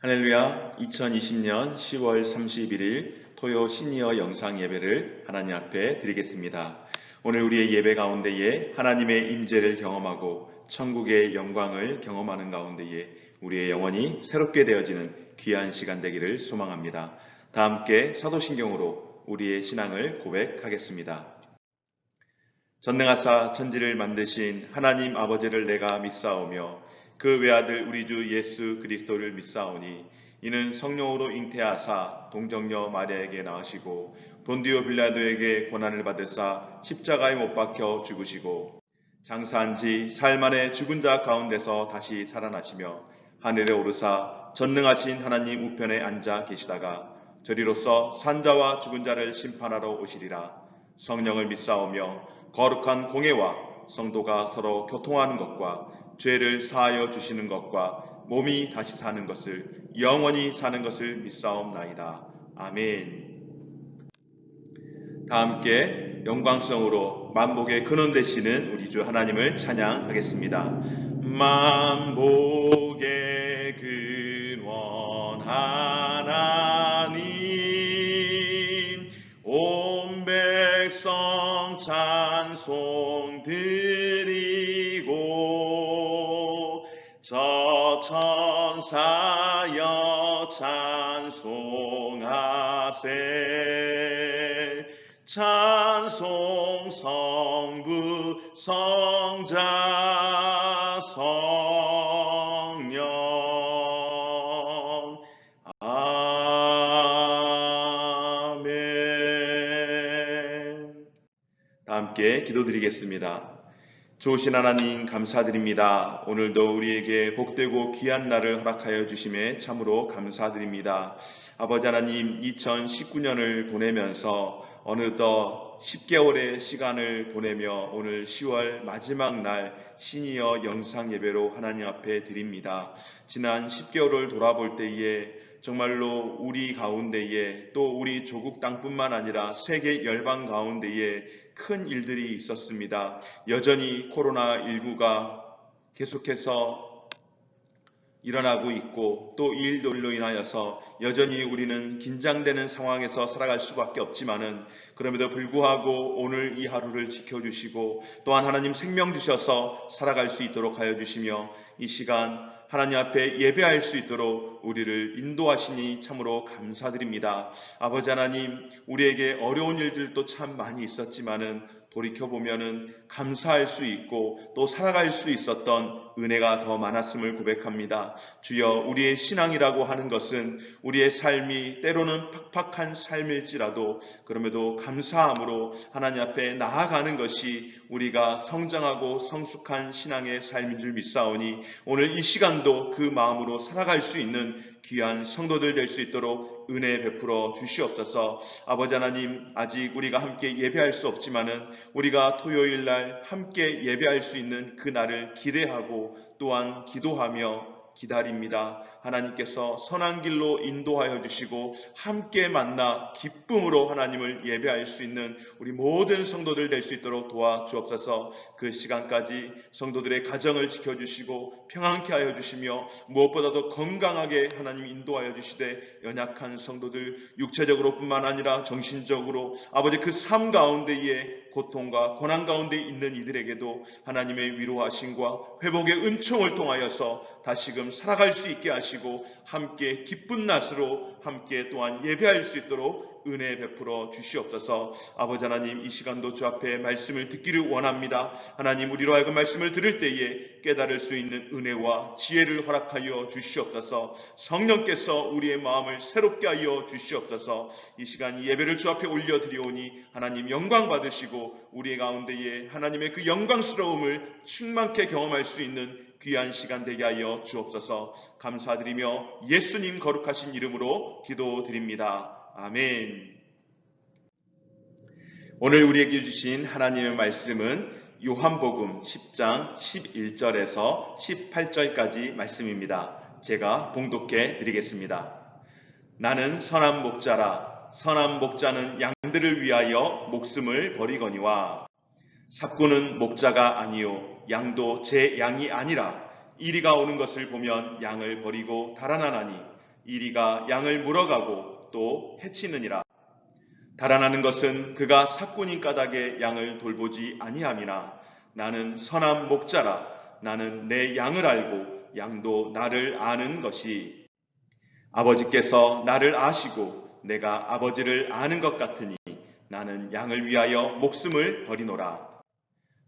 할렐루야, 2020년 10월 31일 토요 시니어 영상 예배를 하나님 앞에 드리겠습니다. 오늘 우리의 예배 가운데에 하나님의 임재를 경험하고 천국의 영광을 경험하는 가운데에 우리의 영혼이 새롭게 되어지는 귀한 시간 되기를 소망합니다. 다 함께 사도신경으로 우리의 신앙을 고백하겠습니다. 전능하사 천지를 만드신 하나님 아버지를 내가 믿사오며 그 외아들 우리 주 예수 그리스도를 믿사오니 이는 성령으로 잉태하사 동정녀 마리아에게 낳으시고 본디오 빌라도에게 고난을 받으사 십자가에 못 박혀 죽으시고 장사한 지 사흘 만에 죽은 자 가운데서 다시 살아나시며 하늘에 오르사 전능하신 하나님 우편에 앉아 계시다가 저리로서 산자와 죽은 자를 심판하러 오시리라. 성령을 믿사오며 거룩한 공예와 성도가 서로 교통하는 것과 죄를 사하여 주시는 것과 몸이 다시 사는 것을 영원히 사는 것을 믿사옵나이다. 아멘. 다 함께 영광성으로 만복의 근원 되시는 우리 주 하나님을 찬양하겠습니다. 만복의 근원 하나님 온 백성 찬송 드리고 저 천사여 찬송하세 찬송 성부 성자 성령 아멘. 다 함께 기도드리겠습니다. 좋으신 하나님 감사드립니다. 오늘도 우리에게 복되고 귀한 날을 허락하여 주심에 참으로 감사드립니다. 아버지 하나님 2019년을 보내면서 어느덧 10개월의 시간을 보내며 오늘 10월 마지막 날 시니어 영상 예배로 하나님 앞에 드립니다. 지난 10개월을 돌아볼 때에 정말로 우리 가운데에 또 우리 조국 땅뿐만 아니라 세계 열방 가운데에 큰 일들이 있었습니다. 여전히 코로나19가 계속해서 일어나고 있고 또 이 일들로 인하여서 여전히 우리는 긴장되는 상황에서 살아갈 수밖에 없지만은 그럼에도 불구하고 오늘 이 하루를 지켜주시고 또한 하나님 생명 주셔서 살아갈 수 있도록 하여 주시며 이 시간 하나님 앞에 예배할 수 있도록 우리를 인도하시니 참으로 감사드립니다. 아버지 하나님, 우리에게 어려운 일들도 참 많이 있었지만은 돌이켜보면은 감사할 수 있고 또 살아갈 수 있었던 은혜가 더 많았음을 고백합니다. 주여, 우리의 신앙이라고 하는 것은 우리의 삶이 때로는 팍팍한 삶일지라도 그럼에도 감사함으로 하나님 앞에 나아가는 것이 우리가 성장하고 성숙한 신앙의 삶인 줄 믿사오니 오늘 이 시간도 그 마음으로 살아갈 수 있는 귀한 성도들 될 수 있도록 은혜 베풀어 주시옵소서. 아버지 하나님, 아직 우리가 함께 예배할 수 없지만은 우리가 토요일 날 함께 예배할 수 있는 그 날을 기대하고 또한 기도하며 기다립니다. 하나님께서 선한 길로 인도하여 주시고 함께 만나 기쁨으로 하나님을 예배할 수 있는 우리 모든 성도들 될 수 있도록 도와주옵소서. 그 시간까지 성도들의 가정을 지켜주시고 평안케 하여 주시며 무엇보다도 건강하게 하나님 인도하여 주시되 연약한 성도들 육체적으로 뿐만 아니라 정신적으로 아버지 그 삶 가운데에 고통과 고난 가운데 있는 이들에게도 하나님의 위로하심과 회복의 은총을 통하여서 다시금 살아갈 수 있게 하시고 함께 기쁜 낫으로 함께 또한 예배할 수 있도록 은혜 베풀어 주시옵소서. 아버지 하나님, 이 시간도 주 앞에 말씀을 듣기를 원합니다. 하나님, 우리로 하여금 말씀을 들을 때에 깨달을 수 있는 은혜와 지혜를 허락하여 주시옵소서. 성령께서 우리의 마음을 새롭게 하여 주시옵소서. 이 시간 이 예배를 주 앞에 올려드리오니 하나님 영광 받으시고 우리 가운데에 하나님의 그 영광스러움을 충만케 경험할 수 있는 귀한 시간 되게 하여 주옵소서. 감사드리며 예수님 거룩하신 이름으로 기도드립니다. 아멘. 오늘 우리에게 주신 하나님의 말씀은 요한복음 10장 11절에서 18절까지 말씀입니다. 제가 봉독해 드리겠습니다. 나는 선한 목자라. 선한 목자는 양들을 위하여 목숨을 버리거니와 삭구는 목자가 아니요 양도 제 양이 아니라 이리가 오는 것을 보면 양을 버리고 달아나나니 이리가 양을 물어가고 또 해치느니라. 달아나는 것은 그가 삭군인 까닭에 양을 돌보지 아니함이나 나는 선한 목자라. 나는 내 양을 알고 양도 나를 아는 것이 아버지께서 나를 아시고 내가 아버지를 아는 것 같으니 나는 양을 위하여 목숨을 버리노라.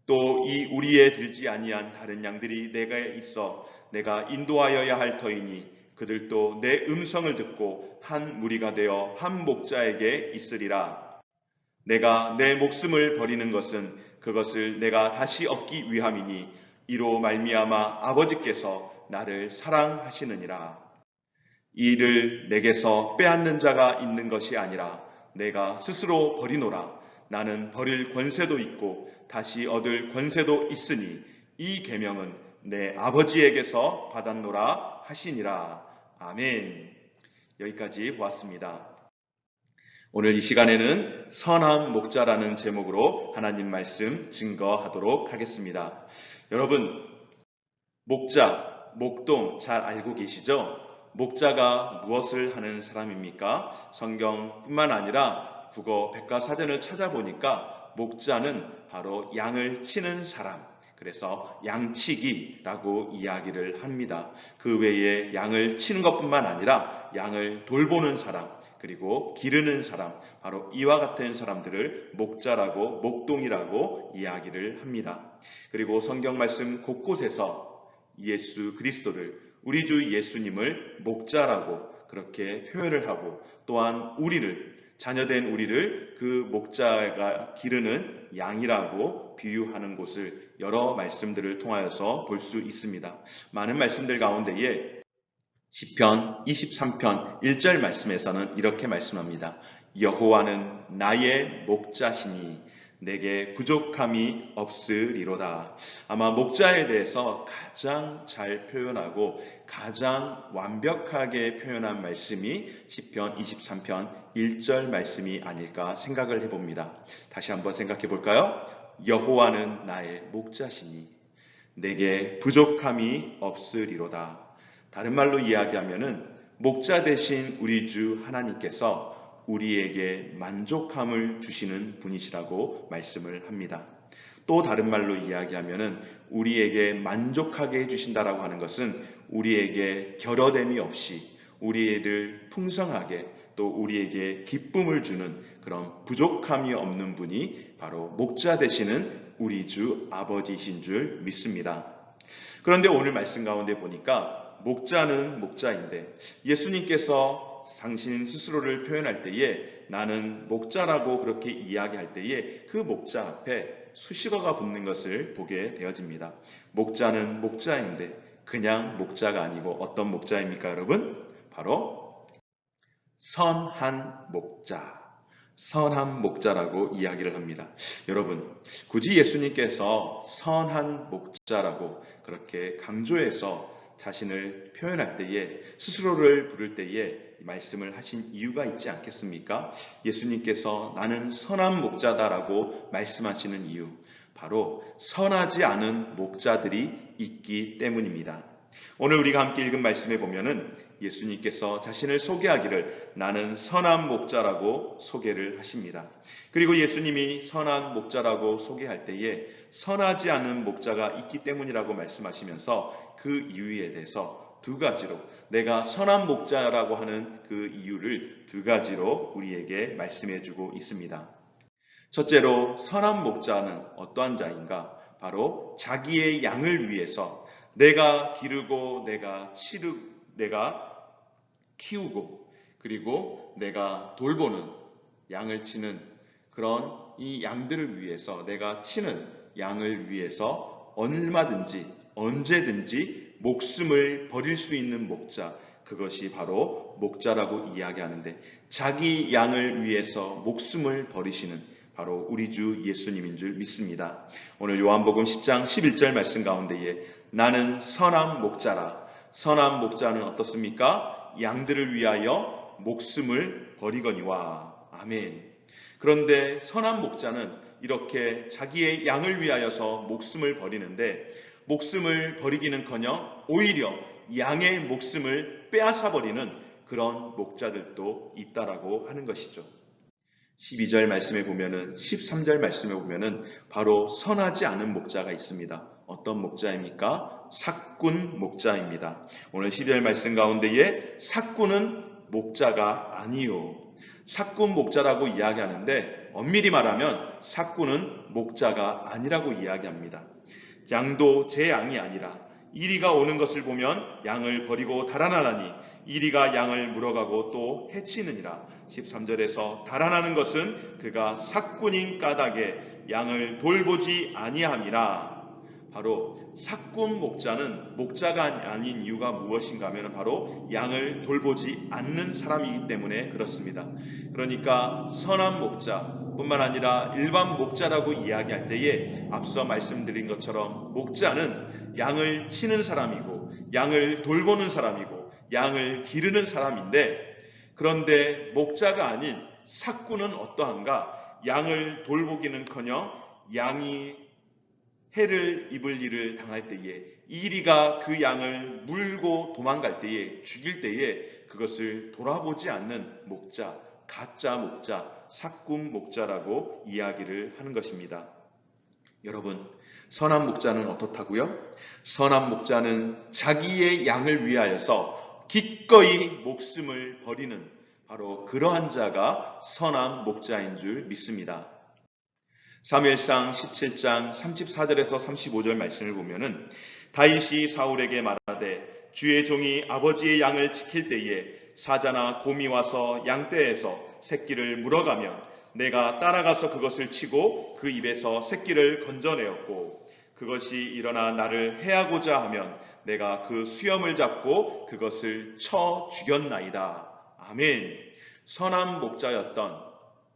또 이 우리에 들지 아니한 다른 양들이 내게 있어 내가 인도하여야 할 터이니 그들도 내 음성을 듣고 한 무리가 되어 한 목자에게 있으리라. 내가 내 목숨을 버리는 것은 그것을 내가 다시 얻기 위함이니 이로 말미암아 아버지께서 나를 사랑하시느니라. 이를 내게서 빼앗는 자가 있는 것이 아니라 내가 스스로 버리노라. 나는 버릴 권세도 있고 다시 얻을 권세도 있으니 이 계명은 내 아버지에게서 받았노라 하시니라. 아멘. 여기까지 보았습니다. 오늘 이 시간에는 선한 목자라는 제목으로 하나님 말씀 증거하도록 하겠습니다. 여러분, 목자, 목동 잘 알고 계시죠? 목자가 무엇을 하는 사람입니까? 성경뿐만 아니라 국어 백과사전을 찾아보니까 목자는 바로 양을 치는 사람, 그래서 양치기라고 이야기를 합니다. 그 외에 양을 치는 것뿐만 아니라 양을 돌보는 사람, 그리고 기르는 사람, 바로 이와 같은 사람들을 목자라고, 목동이라고 이야기를 합니다. 그리고 성경 말씀 곳곳에서 예수 그리스도를, 우리 주 예수님을 목자라고 그렇게 표현을 하고, 또한 우리를, 자녀된 우리를 그 목자가 기르는 양이라고 비유하는 곳을 여러 말씀들을 통하여서 볼 수 있습니다. 많은 말씀들 가운데에 시편 23편 1절 말씀에서는 이렇게 말씀합니다. 여호와는 나의 목자시니 내게 부족함이 없으리로다. 아마 목자에 대해서 가장 잘 표현하고 가장 완벽하게 표현한 말씀이 시편 23편 1절 말씀이 아닐까 생각을 해봅니다. 다시 한번 생각해 볼까요? 여호와는 나의 목자시니 내게 부족함이 없으리로다. 다른 말로 이야기하면은 목자 대신 우리 주 하나님께서 우리에게 만족함을 주시는 분이시라고 말씀을 합니다. 또 다른 말로 이야기하면은 우리에게 만족하게 해주신다라고 하는 것은 우리에게 결여됨이 없이 우리를 풍성하게 또 우리에게 기쁨을 주는 그런 부족함이 없는 분이 바로 목자 되시는 우리 주 아버지이신 줄 믿습니다. 그런데 오늘 말씀 가운데 보니까 목자는 목자인데 예수님께서 당신 스스로를 표현할 때에 나는 목자라고 그렇게 이야기할 때에 그 목자 앞에 수식어가 붙는 것을 보게 되어집니다. 목자는 목자인데 그냥 목자가 아니고 어떤 목자입니까, 여러분? 바로 선한 목자, 선한 목자라고 이야기를 합니다. 여러분, 굳이 예수님께서 선한 목자라고 그렇게 강조해서 자신을 표현할 때에, 스스로를 부를 때에 말씀을 하신 이유가 있지 않겠습니까? 예수님께서 나는 선한 목자다라고 말씀하시는 이유, 바로 선하지 않은 목자들이 있기 때문입니다. 오늘 우리가 함께 읽은 말씀에 보면은 예수님께서 자신을 소개하기를 나는 선한 목자라고 소개를 하십니다. 그리고 예수님이 선한 목자라고 소개할 때에 선하지 않은 목자가 있기 때문이라고 말씀하시면서 그 이유에 대해서 두 가지로, 내가 선한 목자라고 하는 그 이유를 두 가지로 우리에게 말씀해 주고 있습니다. 첫째로 선한 목자는 어떠한 자인가? 바로 자기의 양을 위해서 내가 기르고 내가 키우고 그리고 내가 돌보는, 양을 치는 그런 이 양들을 위해서, 내가 치는 양을 위해서 얼마든지 언제든지 목숨을 버릴 수 있는 목자, 그것이 바로 목자라고 이야기하는데, 자기 양을 위해서 목숨을 버리시는 바로 우리 주 예수님인 줄 믿습니다. 오늘 요한복음 10장 11절 말씀 가운데에 나는 선한 목자라. 선한 목자는 어떻습니까? 양들을 위하여 목숨을 버리거니와. 아멘. 그런데 선한 목자는 이렇게 자기의 양을 위하여서 목숨을 버리는데, 목숨을 버리기는커녕 오히려 양의 목숨을 빼앗아 버리는 그런 목자들도 있다라고 하는 것이죠. 12절 말씀에 보면은 13절 말씀에 보면은 바로 선하지 않은 목자가 있습니다. 어떤 목자입니까? 삭군 목자입니다. 오늘 12절 말씀 가운데에 삭군은 목자가 아니요. 삭군 목자라고 이야기하는데 엄밀히 말하면 삭군은 목자가 아니라고 이야기합니다. 양도 제 양이 아니라 이리가 오는 것을 보면 양을 버리고 달아나라니 이리가 양을 물어가고 또 해치느니라. 13절에서 달아나는 것은 그가 삭군인 까닭에 양을 돌보지 아니함이라. 바로 삭군 목자는 목자가 아닌 이유가 무엇인가 하면 바로 양을 돌보지 않는 사람이기 때문에 그렇습니다. 그러니까 선한 목자 뿐만 아니라 일반 목자라고 이야기할 때에 앞서 말씀드린 것처럼 목자는 양을 치는 사람이고 양을 돌보는 사람이고 양을 기르는 사람인데, 그런데 목자가 아닌 삭군은 어떠한가? 양을 돌보기는커녕 양이 해를 입을 일을 당할 때에 이리가 그 양을 물고 도망갈 때에 죽일 때에 그것을 돌아보지 않는 목자, 가짜 목자, 삭군 목자라고 이야기를 하는 것입니다. 여러분, 선한 목자는 어떻다고요? 선한 목자는 자기의 양을 위하여서 기꺼이 목숨을 버리는 바로 그러한 자가 선한 목자인 줄 믿습니다. 사무엘상 17장 34절에서 35절 말씀을 보면은 다윗이 사울에게 말하되 주의 종이 아버지의 양을 지킬 때에 사자나 곰이 와서 양떼에서 새끼를 물어가면 내가 따라가서 그것을 치고 그 입에서 새끼를 건져내었고 그것이 일어나 나를 해하고자 하면 내가 그 수염을 잡고 그것을 쳐 죽였나이다. 아멘. 선한 목자였던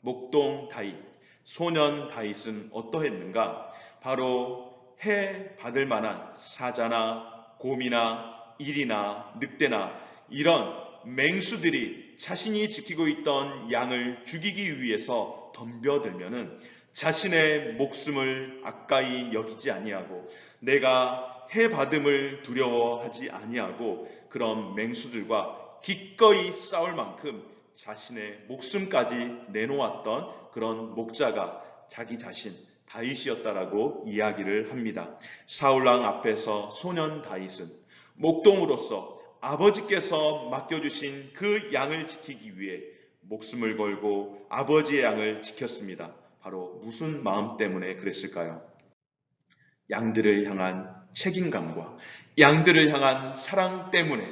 목동 다윗, 소년 다윗은 어떠했는가? 바로 해 받을 만한 사자나 곰이나 일이나 늑대나 이런 맹수들이 자신이 지키고 있던 양을 죽이기 위해서 덤벼들면은 자신의 목숨을 아까이 여기지 아니하고 내가 해 받음을 두려워하지 아니하고 그런 맹수들과 기꺼이 싸울 만큼 자신의 목숨까지 내놓았던 그런 목자가 자기 자신 다윗이었다라고 이야기를 합니다. 사울왕 앞에서 소년 다윗은 목동으로서 아버지께서 맡겨주신 그 양을 지키기 위해 목숨을 걸고 아버지의 양을 지켰습니다. 바로 무슨 마음 때문에 그랬을까요? 양들을 향한 책임감과 양들을 향한 사랑 때문에,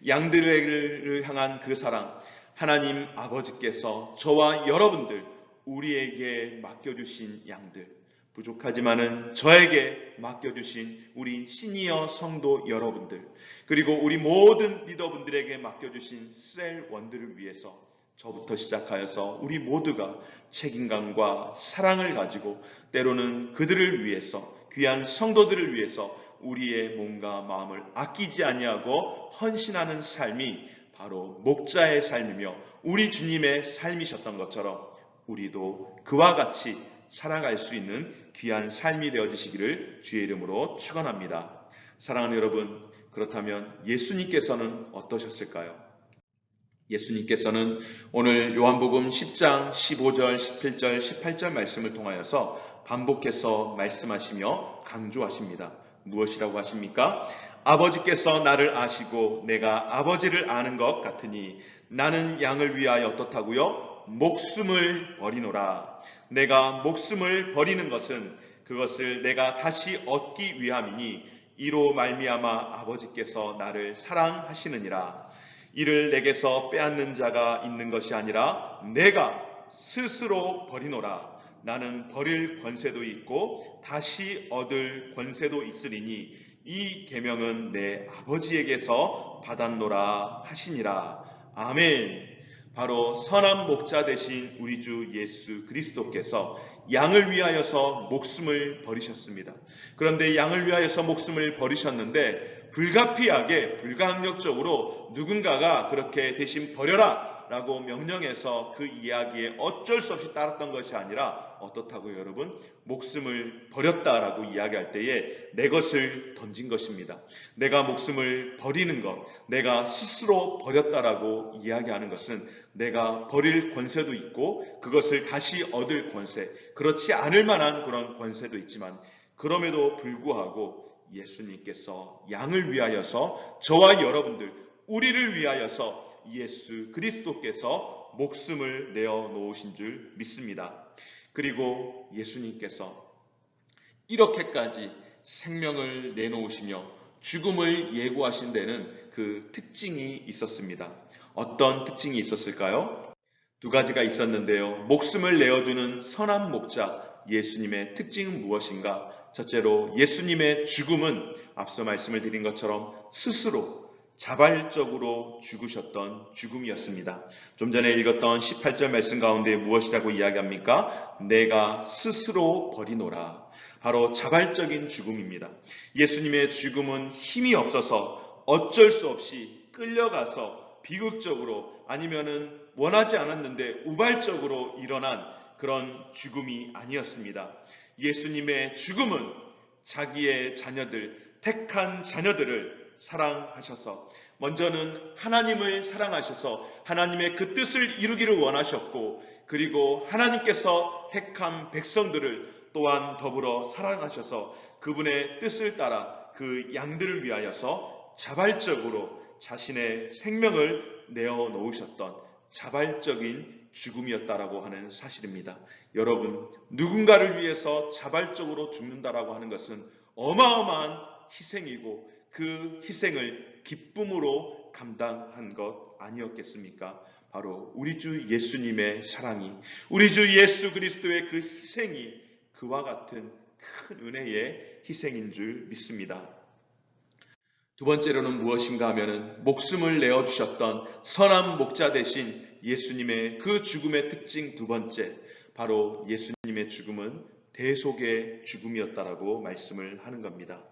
양들을 향한 그 사랑, 하나님 아버지께서 저와 여러분들 우리에게 맡겨주신 양들, 부족하지만은 저에게 맡겨주신 우리 시니어 성도 여러분들, 그리고 우리 모든 리더분들에게 맡겨주신 셀 원들을 위해서 저부터 시작하여서 우리 모두가 책임감과 사랑을 가지고 때로는 그들을 위해서, 귀한 성도들을 위해서 우리의 몸과 마음을 아끼지 아니하고 헌신하는 삶이 바로 목자의 삶이며 우리 주님의 삶이셨던 것처럼 우리도 그와 같이 살아갈 수 있는 귀한 삶이 되어주시기를 주의 이름으로 축원합니다. 사랑하는 여러분, 그렇다면 예수님께서는 어떠셨을까요? 예수님께서는 오늘 요한복음 10장 15절, 17절, 18절 말씀을 통하여서 반복해서 말씀하시며 강조하십니다. 무엇이라고 하십니까? 아버지께서 나를 아시고 내가 아버지를 아는 것 같으니 나는 양을 위하여 어떻다고요? 목숨을 버리노라. 내가 목숨을 버리는 것은 그것을 내가 다시 얻기 위함이니 이로 말미암아 아버지께서 나를 사랑하시느니라. 이를 내게서 빼앗는 자가 있는 것이 아니라 내가 스스로 버리노라. 나는 버릴 권세도 있고 다시 얻을 권세도 있으리니 이 계명은 내 아버지에게서 받았노라 하시니라. 아멘. 바로 선한 목자 되신 우리 주 예수 그리스도께서 양을 위하여서 목숨을 버리셨습니다. 그런데 양을 위하여서 목숨을 버리셨는데 불가피하게, 불가항력적으로 누군가가 그렇게 대신 버려라 라고 명령해서 그 이야기에 어쩔 수 없이 따랐던 것이 아니라 어떻다고요, 여러분? 목숨을 버렸다라고 이야기할 때에 내 것을 던진 것입니다. 내가 목숨을 버리는 것, 내가 스스로 버렸다라고 이야기하는 것은 내가 버릴 권세도 있고 그것을 다시 얻을 권세, 그렇지 않을 만한 그런 권세도 있지만 그럼에도 불구하고 예수님께서 양을 위하여서 저와 여러분들, 우리를 위하여서 예수 그리스도께서 목숨을 내어 놓으신 줄 믿습니다. 그리고 예수님께서 이렇게까지 생명을 내놓으시며 죽음을 예고하신 데는 그 특징이 있었습니다. 어떤 특징이 있었을까요? 두 가지가 있었는데요. 목숨을 내어주는 선한 목자 예수님의 특징은 무엇인가? 첫째로 예수님의 죽음은 앞서 말씀을 드린 것처럼 스스로 자발적으로 죽으셨던 죽음이었습니다. 좀 전에 읽었던 18절 말씀 가운데 무엇이라고 이야기합니까? 내가 스스로 버리노라. 바로 자발적인 죽음입니다. 예수님의 죽음은 힘이 없어서 어쩔 수 없이 끌려가서 비극적으로 아니면은 원하지 않았는데 우발적으로 일어난 그런 죽음이 아니었습니다. 예수님의 죽음은 자기의 자녀들, 택한 자녀들을 사랑하셔서 먼저는 하나님을 사랑하셔서 하나님의 그 뜻을 이루기를 원하셨고 그리고 하나님께서 택한 백성들을 또한 더불어 사랑하셔서 그분의 뜻을 따라 그 양들을 위하여서 자발적으로 자신의 생명을 내어 놓으셨던 자발적인 죽음이었다라고 하는 사실입니다. 여러분, 누군가를 위해서 자발적으로 죽는다라고 하는 것은 어마어마한 희생이고 그 희생을 기쁨으로 감당한 것 아니었겠습니까? 바로 우리 주 예수님의 사랑이, 우리 주 예수 그리스도의 그 희생이 그와 같은 큰 은혜의 희생인 줄 믿습니다. 두 번째로는 무엇인가 하면은 목숨을 내어주셨던 선한 목자 되신 예수님의 그 죽음의 특징 두 번째, 바로 예수님의 죽음은 대속의 죽음이었다라고 말씀을 하는 겁니다.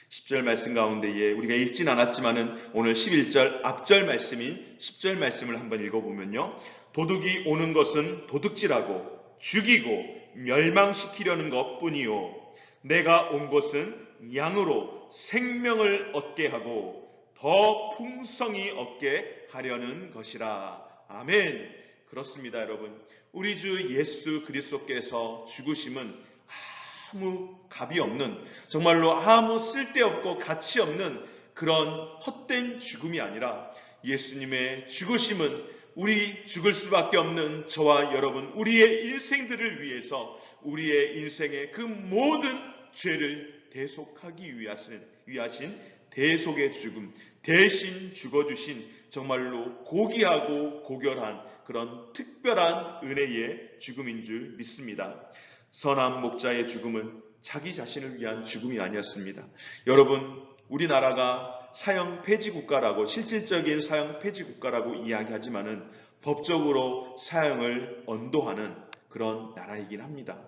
10절 말씀 가운데에 우리가 읽진 않았지만은 오늘 11절 앞절 말씀인 10절 말씀을 한번 읽어보면요. 도둑이 오는 것은 도둑질하고 죽이고 멸망시키려는 것뿐이요. 내가 온 것은 양으로 생명을 얻게 하고 더 풍성히 얻게 하려는 것이라. 아멘. 그렇습니다, 여러분. 우리 주 예수 그리스도께서 죽으심은 아무 값이 없는, 정말로 아무 쓸데없고 가치 없는 그런 헛된 죽음이 아니라 예수님의 죽으심은 우리 죽을 수밖에 없는 저와 여러분, 우리의 일생들을 위해서 우리의 인생의 그 모든 죄를 대속하기 위하신 대속의 죽음, 대신 죽어주신 정말로 고귀하고 고결한 그런 특별한 은혜의 죽음인 줄 믿습니다. 선한 목자의 죽음은 자기 자신을 위한 죽음이 아니었습니다. 여러분, 우리나라가 사형 폐지 국가라고, 실질적인 사형 폐지 국가라고 이야기하지만은 법적으로 사형을 언도하는 그런 나라이긴 합니다.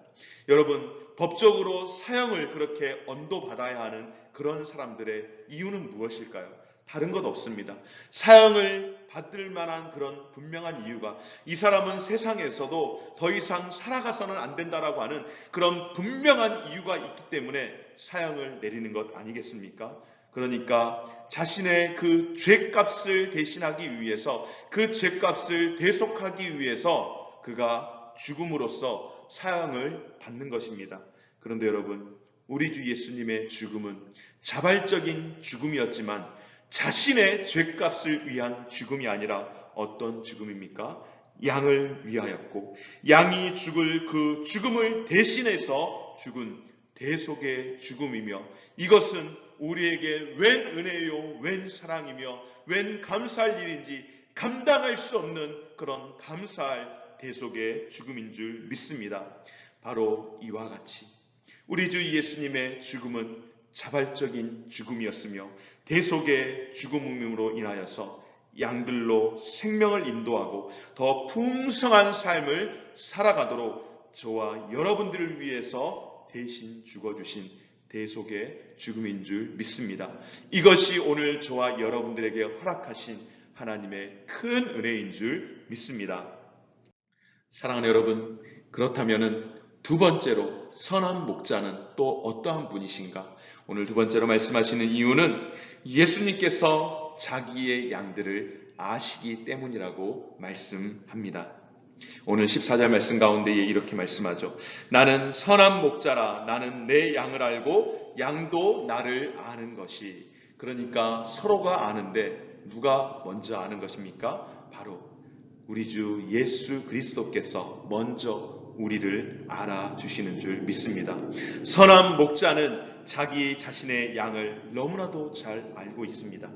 여러분, 법적으로 사형을 그렇게 언도받아야 하는 그런 사람들의 이유는 무엇일까요? 다른 것 없습니다. 사형을 받을 만한 그런 분명한 이유가, 이 사람은 세상에서도 더 이상 살아가서는 안 된다라고 하는 그런 분명한 이유가 있기 때문에 사형을 내리는 것 아니겠습니까? 그러니까 자신의 그 죄값을 대신하기 위해서, 그 죄값을 대속하기 위해서 그가 죽음으로써 사형을 받는 것입니다. 그런데 여러분, 우리 주 예수님의 죽음은 자발적인 죽음이었지만 자신의 죄값을 위한 죽음이 아니라 어떤 죽음입니까? 양을 위하였고, 양이 죽을 그 죽음을 대신해서 죽은 대속의 죽음이며, 이것은 우리에게 웬 은혜요, 웬 사랑이며 웬 감사할 일인지 감당할 수 없는 그런 감사할 대속의 죽음인 줄 믿습니다. 바로 이와 같이 우리 주 예수님의 죽음은 자발적인 죽음이었으며 대속의 죽음으로 인하여서 양들로 생명을 인도하고 더 풍성한 삶을 살아가도록 저와 여러분들을 위해서 대신 죽어주신 대속의 죽음인 줄 믿습니다. 이것이 오늘 저와 여러분들에게 허락하신 하나님의 큰 은혜인 줄 믿습니다. 사랑하는 여러분, 그렇다면 두 번째로 선한 목자는 또 어떠한 분이신가? 오늘 두 번째로 말씀하시는 이유는 예수님께서 자기의 양들을 아시기 때문이라고 말씀합니다. 오늘 14절 말씀 가운데 이렇게 말씀하죠. 나는 선한 목자라. 나는 내 양을 알고 양도 나를 아는 것이. 그러니까 서로가 아는데 누가 먼저 아는 것입니까? 바로 우리 주 예수 그리스도께서 먼저 우리를 알아주시는 줄 믿습니다. 선한 목자는 자기 자신의 양을 너무나도 잘 알고 있습니다.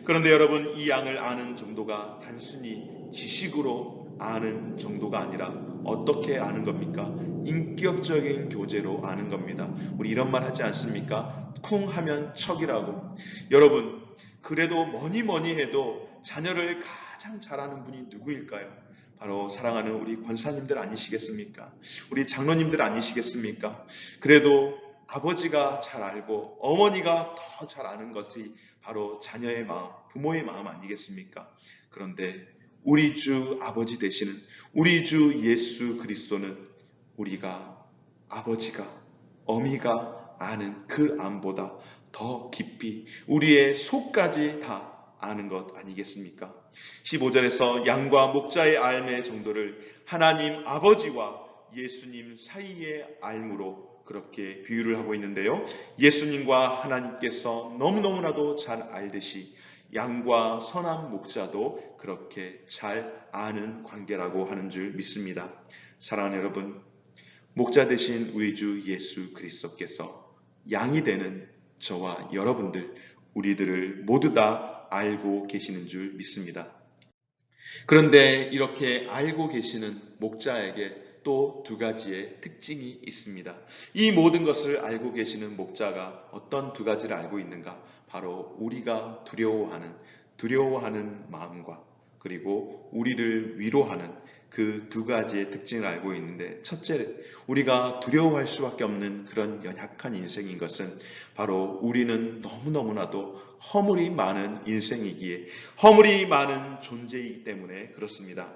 그런데 여러분, 이 양을 아는 정도가 단순히 지식으로 아는 정도가 아니라 어떻게 아는 겁니까? 인격적인 교제로 아는 겁니다. 우리 이런 말 하지 않습니까? 쿵 하면 척이라고. 여러분, 그래도 뭐니 해도 자녀를 가장 잘하는 분이 누구일까요? 바로 사랑하는 우리 권사님들 아니시겠습니까? 우리 장로님들 아니시겠습니까? 그래도 아버지가 잘 알고 어머니가 더 잘 아는 것이 바로 자녀의 마음, 부모의 마음 아니겠습니까? 그런데 우리 주 아버지 되시는 우리 주 예수 그리스도는 우리가 아버지가, 어미가 아는 그 암보다 더 깊이 우리의 속까지 다 아는 것 아니겠습니까? 15절에서 양과 목자의 알의 정도를 하나님 아버지와 예수님 사이의 알므로 그렇게 비유를 하고 있는데요. 예수님과 하나님께서 너무너무나도 잘 알듯이 양과 선한 목자도 그렇게 잘 아는 관계라고 하는 줄 믿습니다. 사랑하는 여러분, 목자 되신 우리 주 예수 그리스도께서 양이 되는 저와 여러분들, 우리들을 모두 다 알고 계시는 줄 믿습니다. 그런데 이렇게 알고 계시는 목자에게 또 두 가지의 특징이 있습니다. 이 모든 것을 알고 계시는 목자가 어떤 두 가지를 알고 있는가? 바로 우리가 두려워하는 마음과 그리고 우리를 위로하는 그 두 가지의 특징을 알고 있는데, 첫째, 우리가 두려워할 수밖에 없는 그런 연약한 인생인 것은 바로 우리는 너무너무나도 허물이 많은 인생이기에, 허물이 많은 존재이기 때문에 그렇습니다.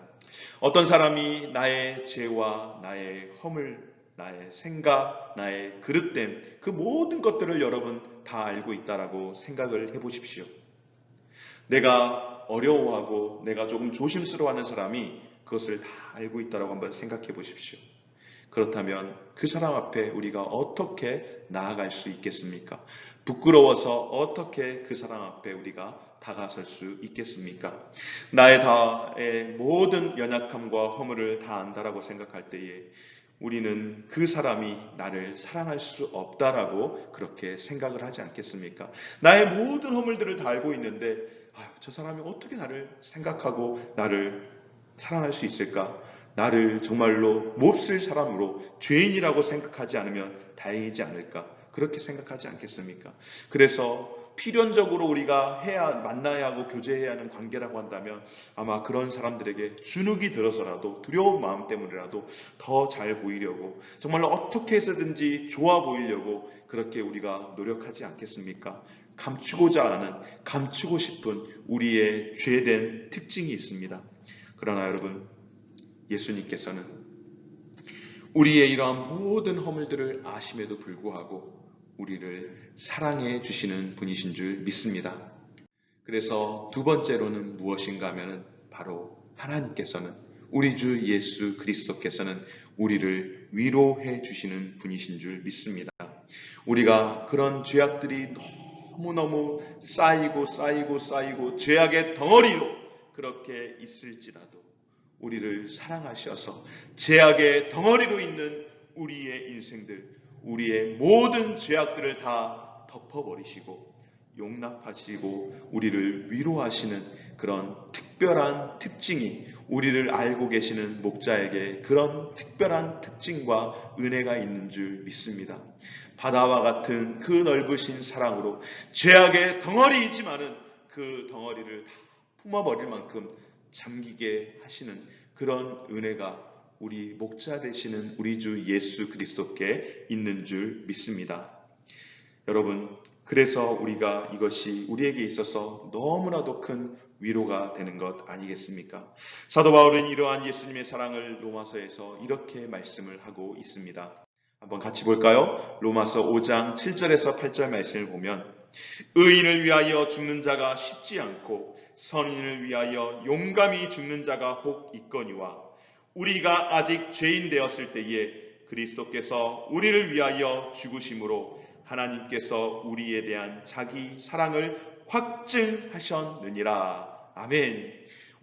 어떤 사람이 나의 죄와 나의 허물, 나의 생각, 나의 그릇됨, 그 모든 것들을 여러분 다 알고 있다라고 생각을 해보십시오. 내가 어려워하고 내가 조금 조심스러워하는 사람이 그것을 다 알고 있다라고 한번 생각해 보십시오. 그렇다면 그 사람 앞에 우리가 어떻게 나아갈 수 있겠습니까? 부끄러워서 어떻게 그 사람 앞에 우리가 다가설 수 있겠습니까? 나의 모든 연약함과 허물을 다 안다라고 생각할 때에 우리는 그 사람이 나를 사랑할 수 없다라고 그렇게 생각을 하지 않겠습니까? 나의 모든 허물들을 다 알고 있는데 저 사람이 어떻게 나를 생각하고 나를 사랑할 수 있을까? 나를 정말로 몹쓸 사람으로 죄인이라고 생각하지 않으면 다행이지 않을까? 그렇게 생각하지 않겠습니까? 그래서 필연적으로 우리가 만나야 하고 교제해야 하는 관계라고 한다면 아마 그런 사람들에게 주눅이 들어서라도 두려운 마음 때문이라도 더 잘 보이려고, 정말로 어떻게 해서든지 좋아 보이려고 그렇게 우리가 노력하지 않겠습니까? 감추고 싶은 우리의 죄된 특징이 있습니다. 그러나 여러분, 예수님께서는 우리의 이러한 모든 허물들을 아심에도 불구하고 우리를 사랑해 주시는 분이신 줄 믿습니다. 그래서 두 번째로는 무엇인가 하면 바로 하나님께서는, 우리 주 예수 그리스도께서는 우리를 위로해 주시는 분이신 줄 믿습니다. 우리가 그런 죄악들이 너무너무 쌓이고 죄악의 덩어리로 그렇게 있을지라도 우리를 사랑하셔서 죄악의 덩어리로 있는 우리의 인생들, 우리의 모든 죄악들을 다 덮어버리시고 용납하시고 우리를 위로하시는 그런 특별한 특징이, 우리를 알고 계시는 목자에게 그런 특별한 특징과 은혜가 있는 줄 믿습니다. 바다와 같은 그 넓으신 사랑으로 죄악의 덩어리이지만은 그 덩어리를 다 품어버릴 만큼 잠기게 하시는 그런 은혜가 우리 목자 되시는 우리 주 예수 그리스도께 있는 줄 믿습니다. 여러분, 그래서 우리가 이것이 우리에게 있어서 너무나도 큰 위로가 되는 것 아니겠습니까? 사도 바울은 이러한 예수님의 사랑을 로마서에서 이렇게 말씀을 하고 있습니다. 한번 같이 볼까요? 로마서 5장 7절에서 8절 말씀을 보면 의인을 위하여 죽는 자가 쉽지 않고 선인을 위하여 용감히 죽는 자가 혹 있거니와 우리가 아직 죄인 되었을 때에 그리스도께서 우리를 위하여 죽으심으로 하나님께서 우리에 대한 자기 사랑을 확증하셨느니라. 아멘.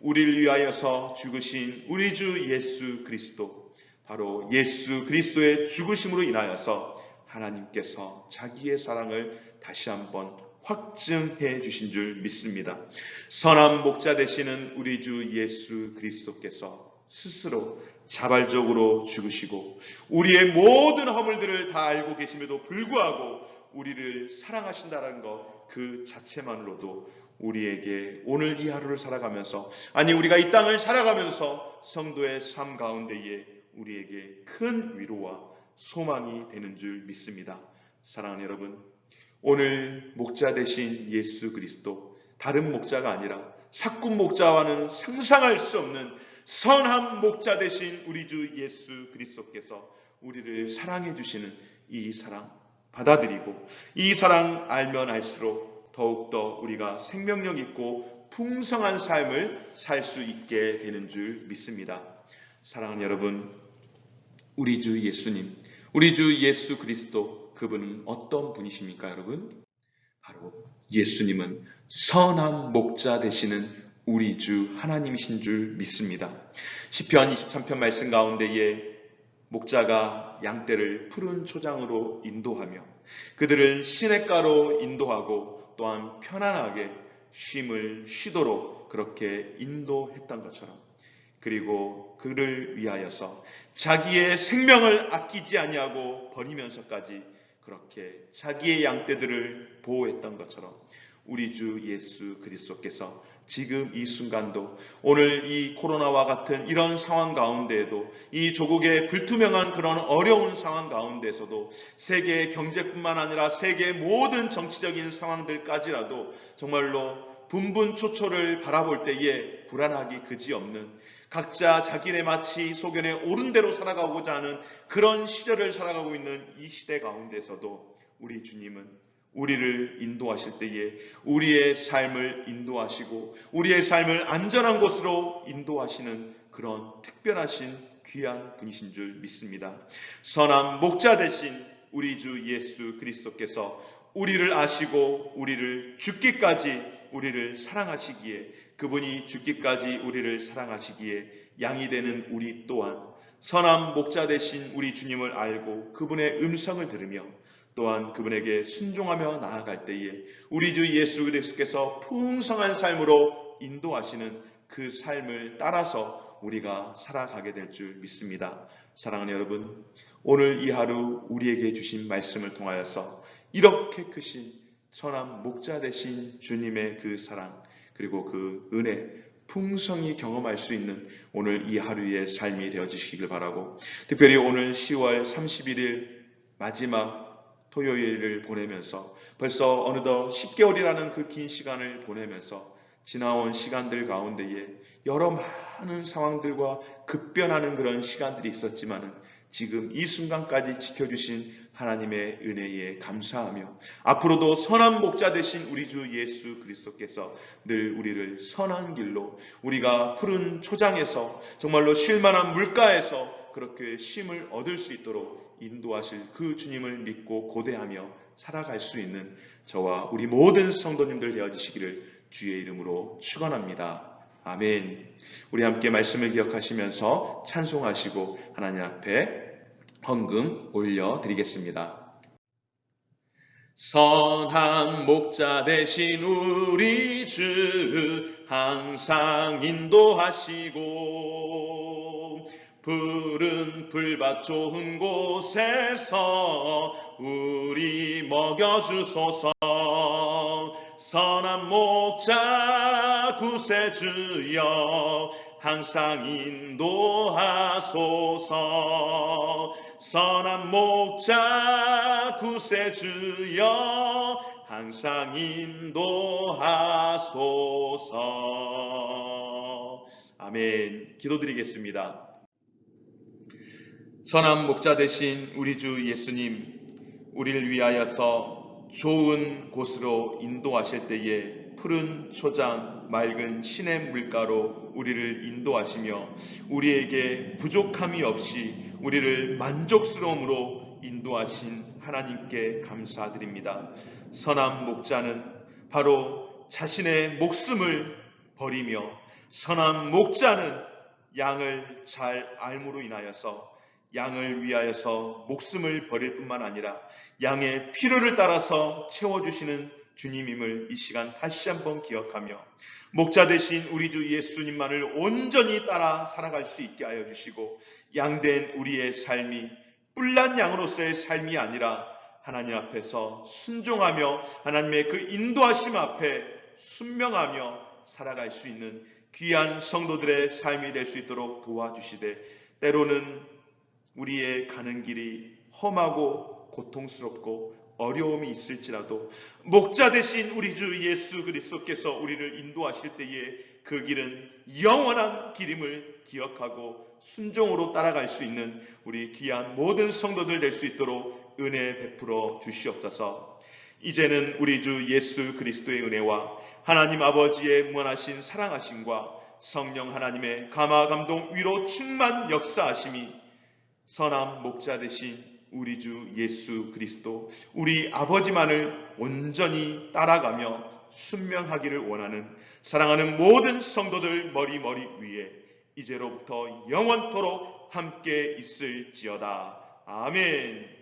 우리를 위하여서 죽으신 우리 주 예수 그리스도, 바로 예수 그리스도의 죽으심으로 인하여서 하나님께서 자기의 사랑을 다시 한번 확증해 주신 줄 믿습니다. 선한 목자 되시는 우리 주 예수 그리스도께서 스스로 자발적으로 죽으시고 우리의 모든 허물들을 다 알고 계심에도 불구하고 우리를 사랑하신다는 것 그 자체만으로도 우리에게 오늘 이 하루를 살아가면서, 아니 우리가 이 땅을 살아가면서 성도의 삶 가운데에 우리에게 큰 위로와 소망이 되는 줄 믿습니다. 사랑하는 여러분, 오늘 목자 되신 예수 그리스도, 다른 목자가 아니라 사꾼 목자와는 상상할 수 없는 선한 목자 되신 우리 주 예수 그리스도께서 우리를 사랑해 주시는 이 사랑 받아들이고 이 사랑 알면 알수록 더욱더 우리가 생명력 있고 풍성한 삶을 살 수 있게 되는 줄 믿습니다. 사랑하는 여러분, 우리 주 예수님, 우리 주 예수 그리스도, 그분은 어떤 분이십니까 여러분? 바로 예수님은 선한 목자 되시는 우리 주 하나님이신 줄 믿습니다. 시편 23편 말씀 가운데에 목자가 양떼를 푸른 초장으로 인도하며 그들을 시냇가로 인도하고 또한 편안하게 쉼을 쉬도록 그렇게 인도했던 것처럼, 그리고 그를 위하여서 자기의 생명을 아끼지 아니하고 버리면서까지 그렇게 자기의 양떼들을 보호했던 것처럼 우리 주 예수 그리스도께서 지금 이 순간도, 오늘 이 코로나와 같은 이런 상황 가운데에도, 이 조국의 불투명한 그런 어려운 상황 가운데서도, 세계의 경제뿐만 아니라 세계의 모든 정치적인 상황들까지라도 정말로 분분초초를 바라볼 때에 불안하기 그지없는, 각자 자기네 마치 소견에 옳은 대로 살아가고자 하는 그런 시절을 살아가고 있는 이 시대 가운데서도 우리 주님은 우리를 인도하실 때에 우리의 삶을 인도하시고 우리의 삶을 안전한 곳으로 인도하시는 그런 특별하신 귀한 분이신 줄 믿습니다. 선한 목자 되신 우리 주 예수 그리스도께서 우리를 아시고 우리를 죽기까지 우리를 사랑하시기에, 그분이 죽기까지 우리를 사랑하시기에 양이 되는 우리 또한 선한 목자 되신 우리 주님을 알고 그분의 음성을 들으며 또한 그분에게 순종하며 나아갈 때에 우리 주 예수 그리스도께서 풍성한 삶으로 인도하시는 그 삶을 따라서 우리가 살아가게 될 줄 믿습니다. 사랑하는 여러분, 오늘 이 하루 우리에게 주신 말씀을 통하여서 이렇게 크신 선한 목자 되신 주님의 그 사랑, 그리고 그 은혜 풍성히 경험할 수 있는 오늘 이 하루의 삶이 되어지시길 바라고, 특별히 오늘 10월 31일 마지막 토요일을 보내면서 벌써 어느덧 10개월이라는 그 긴 시간을 보내면서 지나온 시간들 가운데에 여러 많은 상황들과 급변하는 그런 시간들이 있었지만은 지금 이 순간까지 지켜주신 하나님의 은혜에 감사하며 앞으로도 선한 목자 되신 우리 주 예수 그리스도께서 늘 우리를 선한 길로, 우리가 푸른 초장에서 정말로 쉴만한 물가에서 그렇게 쉼을 얻을 수 있도록 인도하실 그 주님을 믿고 고대하며 살아갈 수 있는 저와 우리 모든 성도님들 되어지시기를 주의 이름으로 축원합니다. 아멘. 우리 함께 말씀을 기억하시면서 찬송하시고 하나님 앞에 헌금 올려드리겠습니다. 선한 목자 되신 우리 주 항상 인도하시고 푸른 풀밭 좋은 곳에서 우리 먹여주소서. 선한 목자 구세주여 항상 인도하소서. 선한 목자 구세주여 항상 인도하소서. 아멘. 기도드리겠습니다. 선한 목자 되신 우리 주 예수님, 우리를 위하여서 좋은 곳으로 인도하실 때에 푸른 초장, 맑은 시냇 물가로 우리를 인도하시며 우리에게 부족함이 없이 우리를 만족스러움으로 인도하신 하나님께 감사드립니다. 선한 목자는 바로 자신의 목숨을 버리며 선한 목자는 양을 잘 알므로 인하여서 양을 위하여서 목숨을 버릴 뿐만 아니라 양의 필요를 따라서 채워주시는 주님임을 이 시간 다시 한번 기억하며 목자 되신 우리 주 예수님만을 온전히 따라 살아갈 수 있게 하여 주시고 양된 우리의 삶이 뿔난 양으로서의 삶이 아니라 하나님 앞에서 순종하며 하나님의 그 인도하심 앞에 순명하며 살아갈 수 있는 귀한 성도들의 삶이 될 수 있도록 도와주시되 때로는 우리의 가는 길이 험하고 고통스럽고 어려움이 있을지라도 목자 되신 우리 주 예수 그리스도께서 우리를 인도하실 때에 그 길은 영원한 길임을 기억하고 순종으로 따라갈 수 있는 우리 귀한 모든 성도들 될 수 있도록 은혜 베풀어 주시옵소서. 이제는 우리 주 예수 그리스도의 은혜와 하나님 아버지의 무한하신 사랑하심과 성령 하나님의 감화 감동 위로 충만 역사하심이 선한 목자 되신 우리 주 예수 그리스도 우리 아버지만을 온전히 따라가며 순명하기를 원하는 사랑하는 모든 성도들 머리 위에 이제로부터 영원토록 함께 있을지어다. 아멘.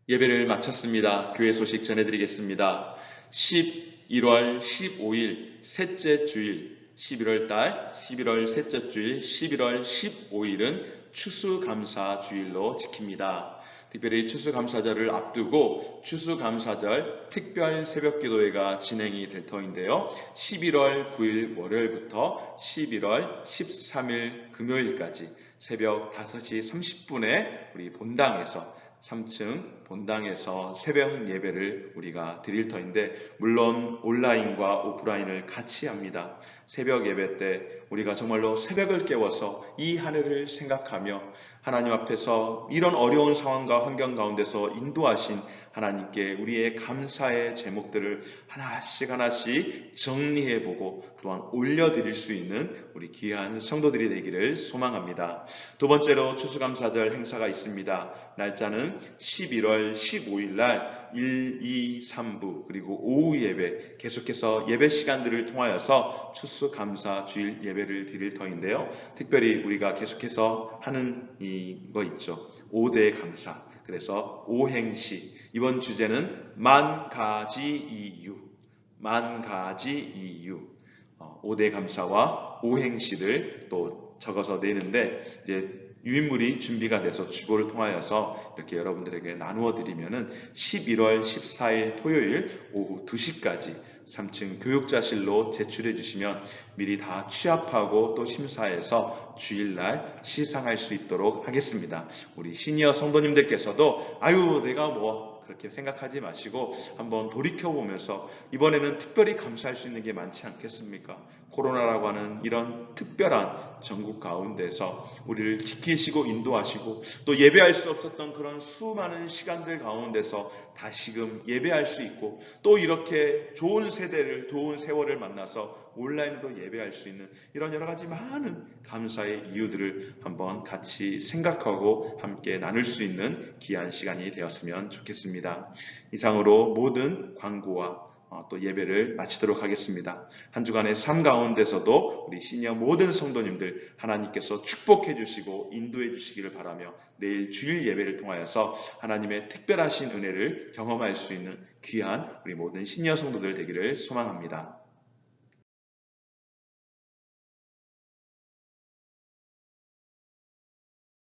예배를 마쳤습니다. 교회 소식 전해드리겠습니다. 11월 15일 셋째 주일 11월 달 11월 셋째 주일 11월 15일은 추수감사주일로 지킵니다. 특별히 추수감사절을 앞두고 추수감사절 특별 새벽기도회가 진행이 될 터인데요. 11월 9일 월요일부터 11월 13일 금요일까지 새벽 5시 30분에 우리 본당에서 3층 본당에서 새벽 예배를 우리가 드릴 터인데 물론 온라인과 오프라인을 같이 합니다. 새벽 예배 때 우리가 정말로 새벽을 깨워서 이 한 해를 생각하며 하나님 앞에서 이런 어려운 상황과 환경 가운데서 인도하신 하나님께 우리의 감사의 제목들을 하나씩 정리해보고 또한 올려드릴 수 있는 우리 귀한 성도들이 되기를 소망합니다. 두 번째로 추수감사절 행사가 있습니다. 날짜는 11월 15일 날 1, 2, 3부 그리고 오후 예배 계속해서 예배 시간들을 통하여서 추수감사 주일 예배를 드릴 터인데요. 특별히 우리가 계속해서 하는 이거 있죠. 5대 감사. 그래서 오행시. 이번 주제는 만 가지 이유. 5대 감사와 오행시를 또 적어서 내는데 이제 유인물이 준비가 돼서 주보를 통하여서 이렇게 여러분들에게 나누어 드리면은 11월 14일 토요일 오후 2시까지 3층 교육자실로 제출해 주시면 미리 다 취합하고 또 심사해서 주일날 시상할 수 있도록 하겠습니다. 우리 시니어 성도님들께서도 내가 그렇게 생각하지 마시고 한번 돌이켜보면서 이번에는 특별히 감사할 수 있는 게 많지 않겠습니까? 코로나라고 하는 이런 특별한 전국 가운데서 우리를 지키시고 인도하시고 또 예배할 수 없었던 그런 수많은 시간들 가운데서 다시금 예배할 수 있고 또 이렇게 좋은 세월을 만나서 온라인으로 예배할 수 있는 이런 여러 가지 많은 감사의 이유들을 한번 같이 생각하고 함께 나눌 수 있는 귀한 시간이 되었으면 좋겠습니다. 이상으로 모든 광고와 또 예배를 마치도록 하겠습니다. 한 주간의 삶 가운데서도 우리 시니어 모든 성도님들 하나님께서 축복해 주시고 인도해 주시기를 바라며 내일 주일 예배를 통하여서 하나님의 특별하신 은혜를 경험할 수 있는 귀한 우리 모든 시니어 성도들 되기를 소망합니다.